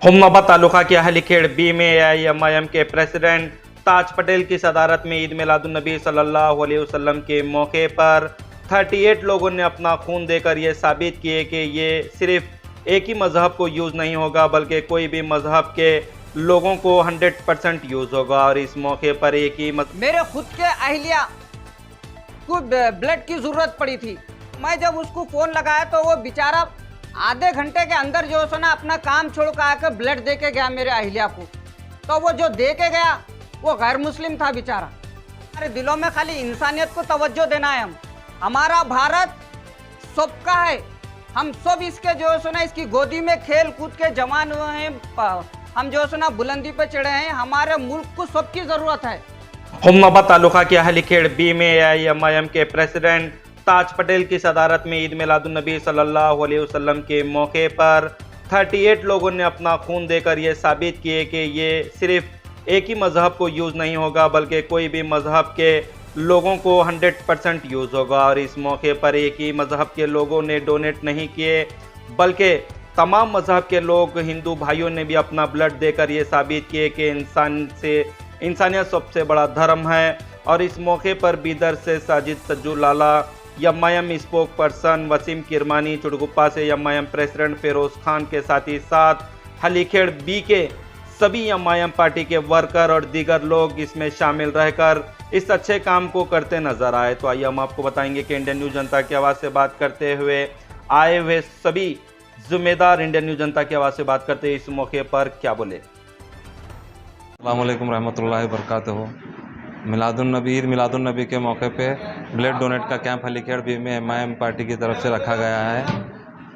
हुमनाबाद तालुका के हलीखेड़ बी में एआईएमआईएम के प्रेसिडेंट ताज पटेल की सदारत में ईद मिलादुन्नबी सल्लल्लाहु अलैहि वसल्लम के मौके पर 38 लोगों ने अपना खून देकर ये साबित किए कि ये सिर्फ एक ही मजहब को यूज़ नहीं होगा बल्कि कोई भी मजहब के लोगों को 100% यूज़ होगा। और इस मौके पर एक ही मेरे खुद के अहलिया को ब्लड की ज़रूरत पड़ी थी। मैं जब उसको फ़ोन लगाया तो वो बेचारा आधे घंटे के अंदर जो है ना अपना काम छोड़ कर आकर ब्लड दे के गया मेरे अहलिया को। तो वो जो दे के गया वो गैर मुस्लिम था बेचारा। हमारे दिलों में खाली इंसानियत को तवज्जो देना है। हमारा भारत सबका है, हम सब इसके जो है ना इसकी गोदी में खेल कूद के जवान हुए हैं, हम जो है ना बुलंदी पे चढ़े हैं। हमारे मुल्क को सबकी ज़रूरत है। हुमनाबाद तालुका के हलीखेड़ बी में एआईएमआईएम के प्रेसिडेंट ताज पटेल की सदारत में ईद मिलादुन्नबी सल्लल्लाहु अलैहि वसल्लम के मौके पर 38 लोगों ने अपना खून देकर ये साबित किए कि ये सिर्फ एक ही मजहब को यूज़ नहीं होगा बल्कि कोई भी मजहब के लोगों को 100% यूज़ होगा। और इस मौके पर एक ही मजहब के लोगों ने डोनेट नहीं किए बल्कि तमाम मजहब के लोग, हिंदू भाइयों ने भी अपना ब्लड देकर ये साबित किए कि इंसानियत सबसे बड़ा धर्म है। और इस मौके पर बीदर से Sajid Sajju Lala, MIM spokesperson Waseem Kirmani, Chitguppa से एमआईएम प्रेसिडेंट फेरोज खान के साथ ही साथ हलीखेड़ बी के सभी एमआईएम पार्टी के वर्कर और दीगर लोग इसमें शामिल रहकर इस अच्छे काम को करते नजर आए। तो आइए हम आपको बताएंगे कि इंडियन न्यूज़ जनता की आवाज़ से बात करते हुए आए हुए सभी जिम्मेदार इंडियन न्यूज़ जनता की आवाज़ से बात करते इस मौके पर क्या बोले। अस्सलाम वालेकुम रहमतुल्लाहि वबरकातुहू। ईद मिलादुन्नबी के मौके पे ब्लड डोनेट का कैंप हलीखेड़ बी में एमआईएम पार्टी की तरफ से रखा गया है।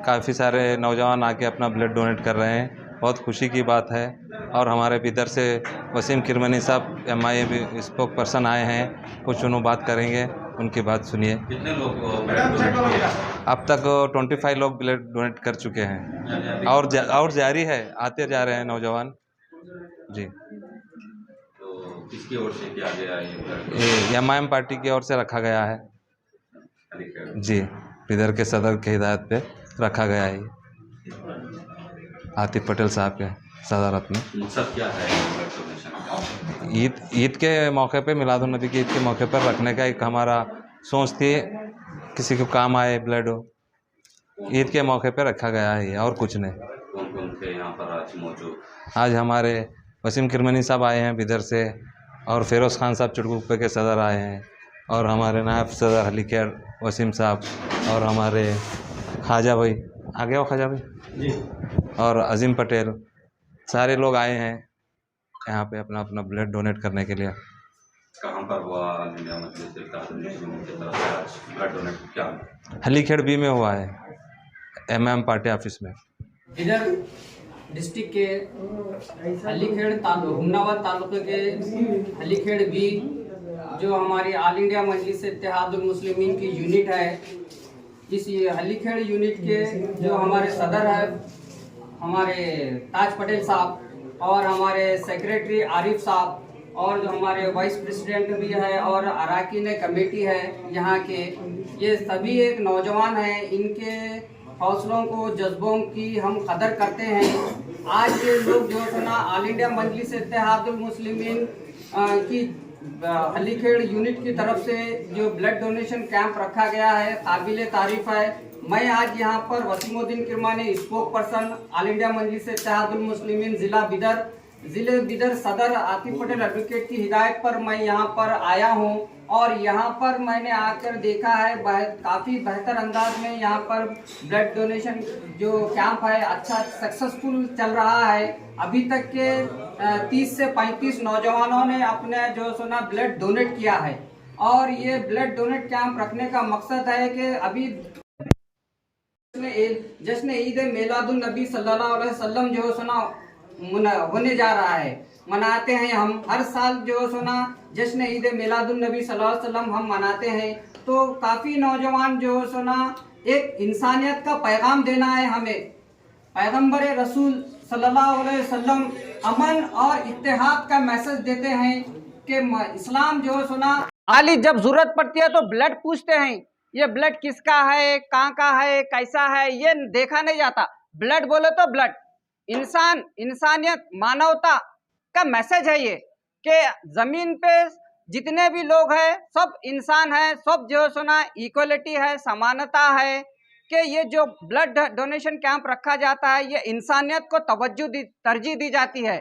काफ़ी सारे नौजवान आके अपना ब्लड डोनेट कर रहे हैं, बहुत खुशी की बात है। और हमारे बीदर से वसीम किरमानी साहब एमआईएम स्पोक पर्सन आए हैं, कुछ उन्होंने बात करेंगे, उनकी बात सुनिए। कितने लोग ब्लड डोनेट किए? अब तक 25 लोग ब्लड डोनेट कर चुके हैं और जारी है, आते जा रहे हैं नौजवान जी। किसकी ओर से किया गया ये ब्लड? ये एमआईएम पार्टी की ओर से रखा गया है जी, बीदर के सदर की हिदायत पे रखा गया है। आतिफ पटेल साहब के सदारत में। मकसद क्या है ब्लड डोनेशन का? ईद के मौके पे, मिलादुन्नबी की ईद के मौके पर रखने का एक हमारा सोच थी, किसी को काम आए ब्लड हो, ईद के मौके पे रखा गया है और कुछ नहीं। कौन कौन थे यहाँ पर आज मौजूद? आज हमारे वसीम किरमानी साहब आए हैं बीदर से, और फेरोज़ खान साहब चुड़गुप्पे के सदर आए हैं, और हमारे नायब सदर हलीखेड़ वसीम साहब, और हमारे ख्वाजा भाई आगे हो, ख्वाजा भाई जी, और अजीम पटेल, सारे लोग आए हैं यहाँ पे अपना अपना ब्लड डोनेट करने के लिए। कहाँ पर हुआ? ऑल इंडिया मजलिस इत्तेहादुल मुस्लिमीन की तरफ से आज ब्लड डोनेट क्या? हलीखेड़ बी में हुआ है, एमआईएम पार्टी ऑफिस में। इधर डिस्ट्रिक्ट के हलीखेड़ हुमनाबाद तालुके के हलीखेड़ बी जो हमारी ऑल इंडिया मजलिस इत्तेहादुल मुस्लिमीन की यूनिट है, इस हलीखेड़ यूनिट के जो हमारे सदर है हमारे ताज पटेल साहब, और हमारे सेक्रेटरी आरिफ साहब, और जो हमारे वाइस प्रेसिडेंट भी है और अरकान कमेटी है यहाँ के, ये सभी एक नौजवान हैं। इनके हौसलों को, जज्बों की हम कदर करते हैं। आज ये लोग जो है ना ऑल इंडिया मजलिस इत्तेहादुल मुस्लिमीन की हलीखेड़ यूनिट की तरफ से जो ब्लड डोनेशन कैंप रखा गया है, काबिल तारीफ है। मैं आज यहाँ पर Wasimuddin Kirmani spokesperson all India Majlis Ittehadul Muslimeen ज़िले बिदर सदर आतिफ पटेल एडवोकेट की हिदायत पर मैं यहाँ पर आया हूँ, और यहाँ पर मैंने आकर देखा है काफ़ी बेहतर अंदाज में यहाँ पर ब्लड डोनेशन जो कैंप है अच्छा सक्सेसफुल चल रहा है। अभी तक के 30 से 35 नौजवानों ने अपने जो सुना ब्लड डोनेट किया है। और ये ब्लड डोनेट कैंप रखने का मकसद है कि अभी जश्न ईद मिलादुन्नबी सल्लल्लाहु अलैहि वसल्लम जो सुना होने जा रहा है, मनाते हैं हम हर साल जो सुना जश्न ईद मिलादुन्नबी सल्लल्लाहु अलैहि वसल्लम हम मनाते हैं। तो काफ़ी नौजवान जो सुना एक इंसानियत का पैगाम देना है हमें। पैगंबर रसूल सल्लल्लाहु अलैहि वसल्लम अमन और इत्तेहाद का मैसेज देते हैं कि इस्लाम जो सुना आली जब जरूरत पड़ती है तो ब्लड पूछते हैं, ये ब्लड किसका है, कहाँ का है, कैसा है, ये देखा नहीं जाता। ब्लड बोले तो ब्लड, इंसानियत, मानवता का मैसेज है ये, कि जमीन पे जितने भी लोग हैं सब इंसान है, सब जो सुना इक्वलिटी है, समानता है, कि ये जो ब्लड डोनेशन कैंप रखा जाता है ये इंसानियत को तरजीह दी जाती है,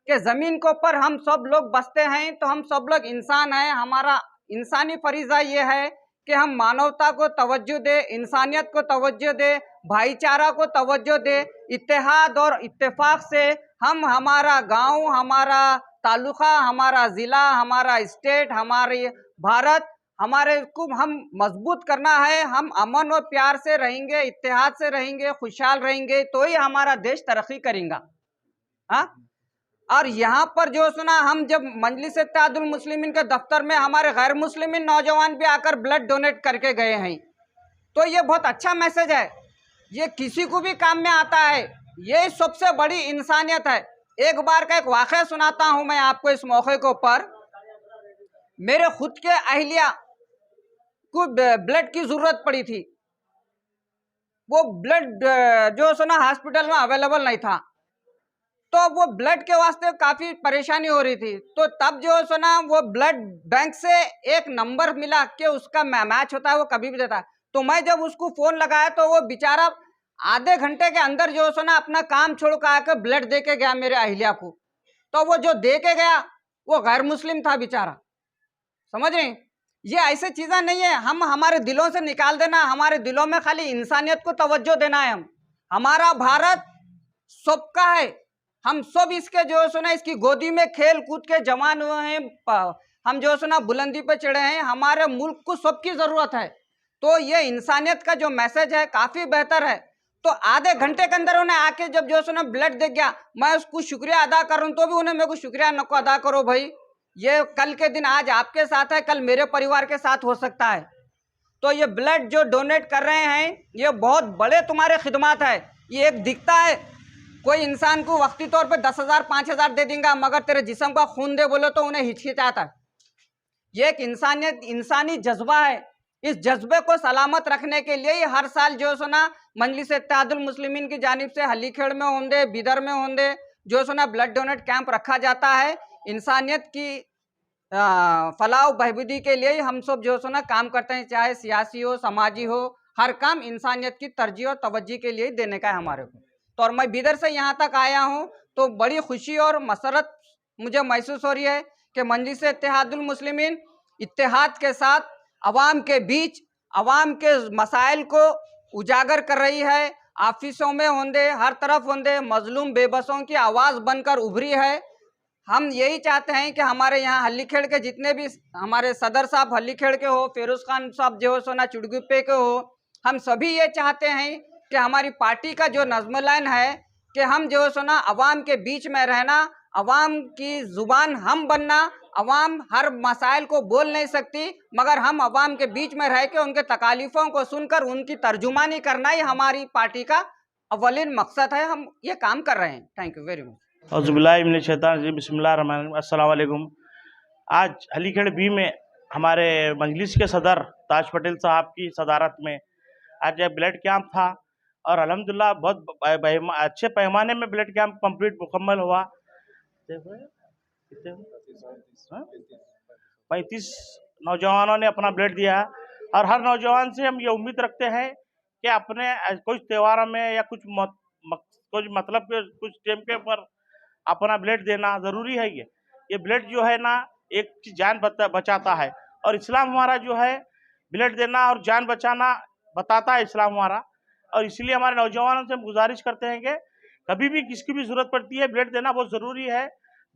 कि जमीन के ऊपर हम सब लोग बसते हैं तो हम सब लोग इंसान हैं। हमारा इंसानी फरीजा ये है कि हम मानवता को तवज्जो दे, इंसानियत को तवज्जो दे, भाईचारा को तवज्जो दे, इत्तेहाद और इत्तेफाक से हम हमारा गांव, हमारा तालुका, हमारा ज़िला, हमारा स्टेट, हमारी भारत, हमारे को हम मजबूत करना है। हम अमन और प्यार से रहेंगे, इत्तेहाद से रहेंगे, खुशहाल रहेंगे तो ही हमारा देश तरक्की करेगा। हाँ, और यहाँ पर जो सुना, हम जब मजलिस इत्तेहादुल मुस्लिमीन के दफ्तर में हमारे गैर मुस्लिमीन नौजवान भी आकर ब्लड डोनेट करके गए हैं, तो ये बहुत अच्छा मैसेज है, ये किसी को भी काम में आता है, ये सबसे बड़ी इंसानियत है। एक बार का एक वाक़या सुनाता हूँ मैं आपको इस मौके के ऊपर। मेरे खुद के अहलिया को ब्लड की ज़रूरत पड़ी थी, वो ब्लड जो सुना हॉस्पिटल में अवेलेबल नहीं था, तो वो ब्लड के वास्ते काफ़ी परेशानी हो रही थी। तो तब जो सुना वो ब्लड बैंक से एक नंबर मिला कि उसका मैच होता है, वो कभी भी देता है। तो मैं जब उसको फ़ोन लगाया तो वो बेचारा आधे घंटे के अंदर जो सुना अपना काम छोड़ कर आकर ब्लड दे के गया मेरे अहलिया को। तो वो जो दे के गया वो गैर मुस्लिम था बेचारा, समझ रहे हैं? ये ऐसे चीज़ें नहीं है, हम हमारे दिलों से निकाल देना, हमारे दिलों में खाली इंसानियत को तवज्जो देना है। हमारा भारत सबका है, हम सब इसके जो सुना इसकी गोदी में खेल कूद के जवान हुए हैं, हम जो सुना बुलंदी पे चढ़े हैं, हमारे मुल्क को सबकी ज़रूरत है। तो ये इंसानियत का जो मैसेज है काफ़ी बेहतर है। तो आधे घंटे के अंदर उन्हें आके जब जो सुना ब्लड दे गया, मैं उसको शुक्रिया अदा कर रहा हूँ, तो भी उन्हें मेरे को शुक्रिया न को अदा करो भाई, ये कल के दिन आज आपके साथ है, कल मेरे परिवार के साथ हो सकता है। तो ये ब्लड जो डोनेट कर रहे हैं ये बहुत बड़े तुम्हारे खिदमत है। ये एक दिखता है कोई इंसान को वक्ती तौर पे 10,000 5,000 दे देंगे, मगर तेरे जिस्म का खून दे बोलो तो उन्हें हिचकिचाता है। ये एक इंसानियत, इंसानी जज्बा है। इस जज्बे को सलामत रखने के लिए ही हर साल जो सुना मजलिस इत्तेहादुल मुस्लिमीन की जानिब से हलीखेड़ में होंदे, बिदर में होंदे जो सुना ब्लड डोनेट कैंप रखा जाता है। इंसानियत की फलाह बहबूदी के लिए ही हम सब जो सुना काम करते हैं, चाहे सियासी हो, समाजी हो, हर काम इंसानियत की तरजीह और तवज्जो के लिए ही देने का है हमारे को। तो और मैं बिदर से यहाँ तक आया हूँ तो बड़ी खुशी और मसरत मुझे महसूस हो रही है कि मजलिस इत्तेहादुल मुस्लिमीन इत्तेहाद के साथ अवाम के बीच अवाम के मसाइल को उजागर कर रही है। ऑफिसों में होंदे, हर तरफ होंदे, मजलूम बेबसों की आवाज़ बनकर उभरी है। हम यही चाहते हैं कि हमारे यहाँ हल्लीखेड़ के जितने भी हमारे सदर साहब हल्लीखेड़ के हो, फेरोज़ खान साहब जो सोना चुड़गुप्पे के हो, हम सभी ये चाहते हैं कि हमारी पार्टी का जो नज़्म लाइन है कि हम जो सोना अवाम के बीच में रहना, अवाम की ज़ुबान हम बनना। अवाम हर मसाइल को बोल नहीं सकती, मगर हम अवाम के बीच में रह के उनके तकालीफ़ों को सुनकर उनकी तर्जुमानी करना ही हमारी पार्टी का अव्वलिन मकसद है। हम ये काम कर रहे हैं। Thank you very much. औज़ुबिल्लाहि बिस्मिल्लाहिर्रहमानिर्रहीम। अस्सलाम वालेकुम। आज हलीखेड़ बी में हमारे मजलिस के सदर ताज पटेल साहब की सदारत में आज एक ब्लड कैंप था और अल्हम्दुलिल्लाह बहुत अच्छे पैमाने में ब्लड कैंप कंप्लीट मुकम्मल हुआ। 35 नौजवानों ने अपना ब्लड दिया और हर नौजवान से हम ये उम्मीद रखते हैं कि अपने कुछ त्योहारों में या कुछ मतलब के कुछ टाइम के ऊपर अपना ब्लड देना ज़रूरी है। ये ब्लड जो है ना एक जान बचाता है और इस्लाम हमारा जो है ब्लड देना और जान बचाना बताता है इस्लाम हमारा। और इसलिए हमारे नौजवानों से हम गुजारिश करते हैं कि कभी भी किसकी भी ज़रूरत पड़ती है ब्लड देना बहुत ज़रूरी है।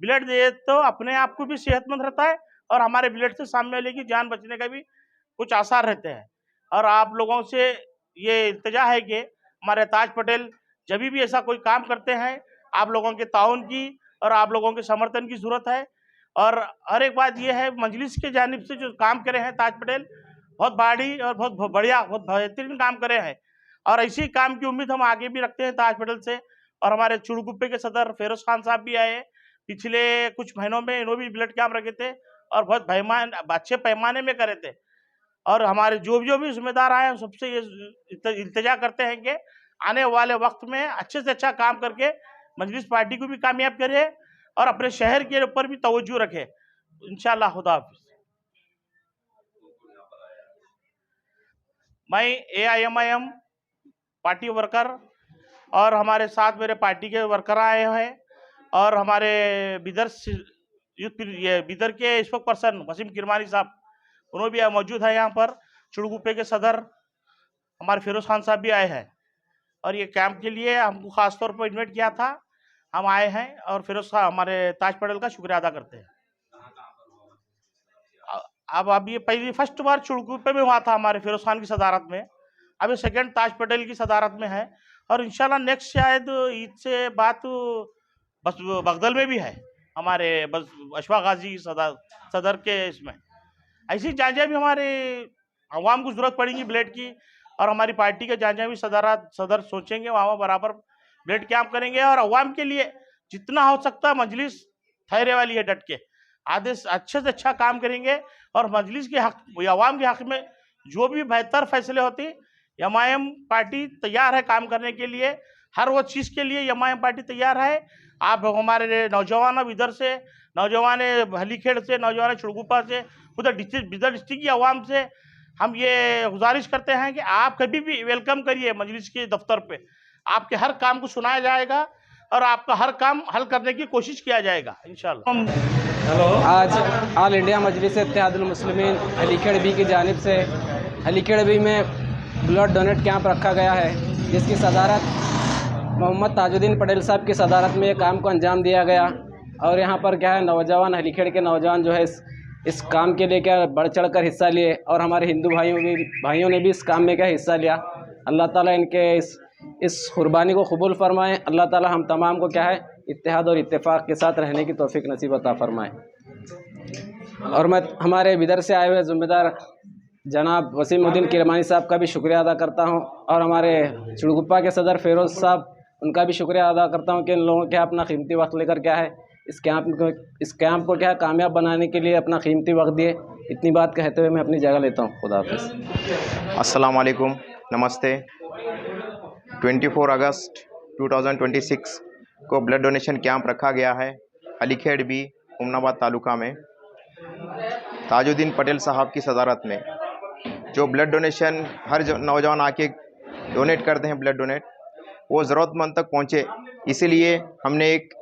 ब्लड दे तो अपने आप को भी सेहतमंद रहता है और हमारे ब्लड से सामने वाले की जान बचने का भी कुछ आसार रहते हैं। और आप लोगों से ये इल्तिजा है कि हमारे ताज पटेल जब भी ऐसा कोई काम करते हैं आप लोगों के ताउन की और आप लोगों के समर्थन की ज़रूरत है। और हर एक बात यह है मजलिस के जानिब से जो काम करे हैं ताज पटेल बहुत बाड़ी और बहुत बढ़िया बहुत बेहतरीन काम करे हैं और इसी काम की उम्मीद हम आगे भी रखते हैं ताज पटेल से। और हमारे चुड़गुप्पे के सदर फेरोज़ खान साहब भी आए पिछले कुछ महीनों में, इन्होंने भी ब्लड कैंप रखे थे और बहुत अच्छे पैमाने में करे थे। और हमारे जो भी जिम्मेदार आए सबसे ये इल्तिजा करते हैं कि आने वाले वक्त में अच्छे से अच्छा काम करके मजलिस पार्टी को भी कामयाब करे और अपने शहर के ऊपर भी तवज्जो रखे इंशाअल्लाह। खुदा हाफिज। मैं AIMIM पार्टी वर्कर और हमारे साथ मेरे पार्टी के वर्कर आए हैं और हमारे बिदर के स्पोक पर्सन वसीम किरमानी साहब उन्होंने भी मौजूद है यहाँ पर। चुड़गुप्पे के सदर हमारे फिरोज खान साहब भी आए हैं और ये कैंप के लिए हमको खास तौर पर इन्वाइट किया था, हम आए हैं और फिरोज साहब हमारे ताज पटेल का शुक्रिया अदा करते हैं। अब ये पहली फर्स्ट बार चुड़गुप्पे में हुआ था हमारे फिरोज खान की सदारत में, अभी सेकंड ताज पटेल की सदारत में है और इंशाल्लाह नेक्स्ट शायद ईद से बात बस बगदल में भी है हमारे बस अशफाक गाजी सदर के इसमें। ऐसी जहाँ भी हमारे अवाम को ज़रूरत पड़ेगी ब्लड की और हमारी पार्टी के जहाँ भी सदर सोचेंगे वहाँ बराबर ब्लड कैंप करेंगे और अवाम के लिए जितना हो सकता है मजलिस ठहरे वाली है डट के आदेश अच्छे से अच्छा काम करेंगे और मजलिस के हक अवाम के हक में जो भी बेहतर फैसले होते MIM पार्टी तैयार है काम करने के लिए। हर वो चीज़ के लिए MIM पार्टी तैयार है। आप हमारे नौजवान अब इधर से नौजवान हलीखेड़ से नौजवान चुड़गुप्पा से उधर बिदर डिस्ट्रिक्ट की आवाम से हम ये गुजारिश करते हैं कि आप कभी भी वेलकम करिए मजलिस के दफ्तर पे, आपके हर काम को सुनाया जाएगा और आपका हर काम हल करने की कोशिश किया जाएगा इंशाल्लाह। आज ऑल इंडिया मजलिस इत्तेहादुल मुस्लिमीन हलीखेड़ बी की जानिब से हलीखेड़ बी में ब्लड डोनेट कैंप रखा गया है, जिसकी सदारत मोहम्मद ताजुद्दीन पटेल साहब की सदारत में ये काम को अंजाम दिया गया। और यहाँ पर क्या है नौजवान हलीखेड़ के नौजवान जो है इस काम के लिए क्या बढ़ चढ़ कर हिस्सा लिए और हमारे हिंदू भाइयों ने भी इस काम में क्या हिस्सा लिया। अल्लाह ताला इनके इस कुर्बानी को कबूल फरमाएँ। अल्लाह ताला हम तमाम को क्या है इत्तेहाद और इत्तेफाक के साथ रहने की तौफीक नसीब अता फरमाए। और मैं हमारे बिदर से आए हुए ज़िम्मेदार जनाब वसीमुद्दीन किरमानी साहब का भी शुक्रिया अदा करता हूं और हमारे चुड़गुप्पा के सदर फिरोज़ साहब उनका भी शुक्रिया अदा करता हूं कि इन लोगों के अपना कीमती वक्त लेकर क्या है इस कैंप को क्या है कामयाब बनाने के लिए अपना कीमती वक्त दिए। इतनी बात कहते हुए मैं अपनी जगह लेता हूं। खुदा हाफिज़। अस्सलाम वालेकुम, नमस्ते। 24 अगस्त 2026 को ब्लड डोनेशन कैंप रखा गया है हलीखेड़ बी हुमनाबाद तालुका में ताजुद्दीन पटेल साहब की सदारत में। जो ब्लड डोनेशन हर नौजवान आके डोनेट करते हैं ब्लड डोनेट, वो ज़रूरतमंद तक पहुँचे, इसीलिए हमने एक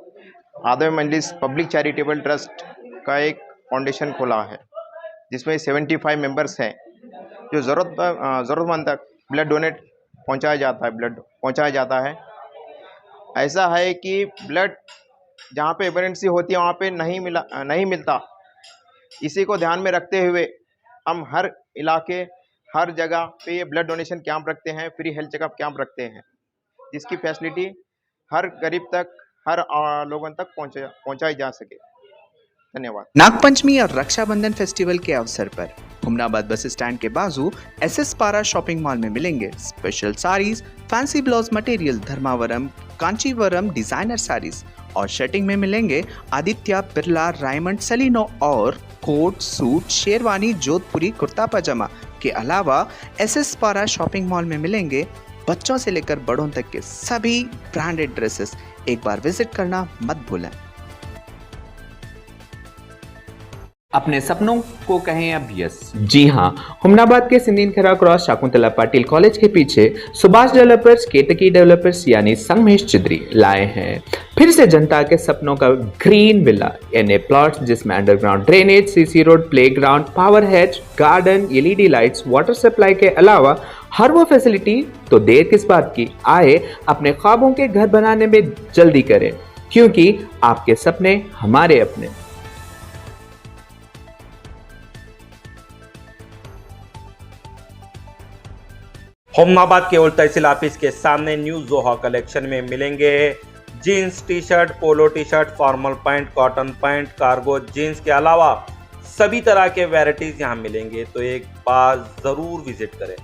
आदम मजलिस पब्लिक चैरिटेबल ट्रस्ट का एक फाउंडेशन खोला है जिसमें 75 मेंबर्स हैं जो ज़रूरतमंद तक ब्लड डोनेट ब्लड पहुंचाया जाता है। ऐसा है कि ब्लड जहाँ पे इमरजेंसी होती है वहाँ पे नहीं मिलता। इसी को ध्यान में रखते हुए हम हर इलाके हर जगह पे ये ब्लड डोनेशन कैंप रखते हैं, फ्री हेल्थ चेकअप कैंप रखते हैं, जिसकी फैसिलिटी हर गरीब तक हर लोगों तक पहुंचाई जा सके। धन्यवाद। नागपंचमी और रक्षाबंधन फेस्टिवल के अवसर पर हुमनाबाद बस स्टैंड के बाजू SS पारा शॉपिंग मॉल में मिलेंगे special saris, fancy blouse material, Dharmavaram, Kanjeevaram designer saris और शर्टिंग में मिलेंगे आदित्य बिरला, रायमंड, सलीनो और कोट, सूट, शेरवानी, जोधपुरी, कुर्ता पजामा के अलावा SS पारा शॉपिंग मॉल में मिलेंगे बच्चों से लेकर बड़ों तक के सभी ब्रांडेड ड्रेसेस। एक बार विजिट करना मत भूलें। अपने सपनों को कहें अब यस। जी हाँ, हुमनाबाद के सिंदीन खरा क्रॉस शाकुंतला पाटिल कॉलेज के पीछे सुभाष डेवलपर्स, केतकी डेवलपर्स यानी संगमेश चिद्री लाए हैं फिर से जनता के सपनों का ग्रीन विला यानी प्लॉट्स जिसमें underground drainage, CC road, playground, power head, garden, LED lights, water supply के अलावा हर वो फैसिलिटी। तो देर किस बात की, आए अपने ख्वाबों के घर बनाने में जल्दी करें, क्योंकि आपके सपने हमारे अपने। हुमनाबाद के ओल्ड तहसील ऑफिस के सामने न्यू जोहा कलेक्शन में मिलेंगे jeans, T shirt, polo T shirt, formal pant, cotton pant, cargo jeans के अलावा सभी तरह के वैरायटीज यहाँ मिलेंगे, तो एक बार जरूर विजिट करें।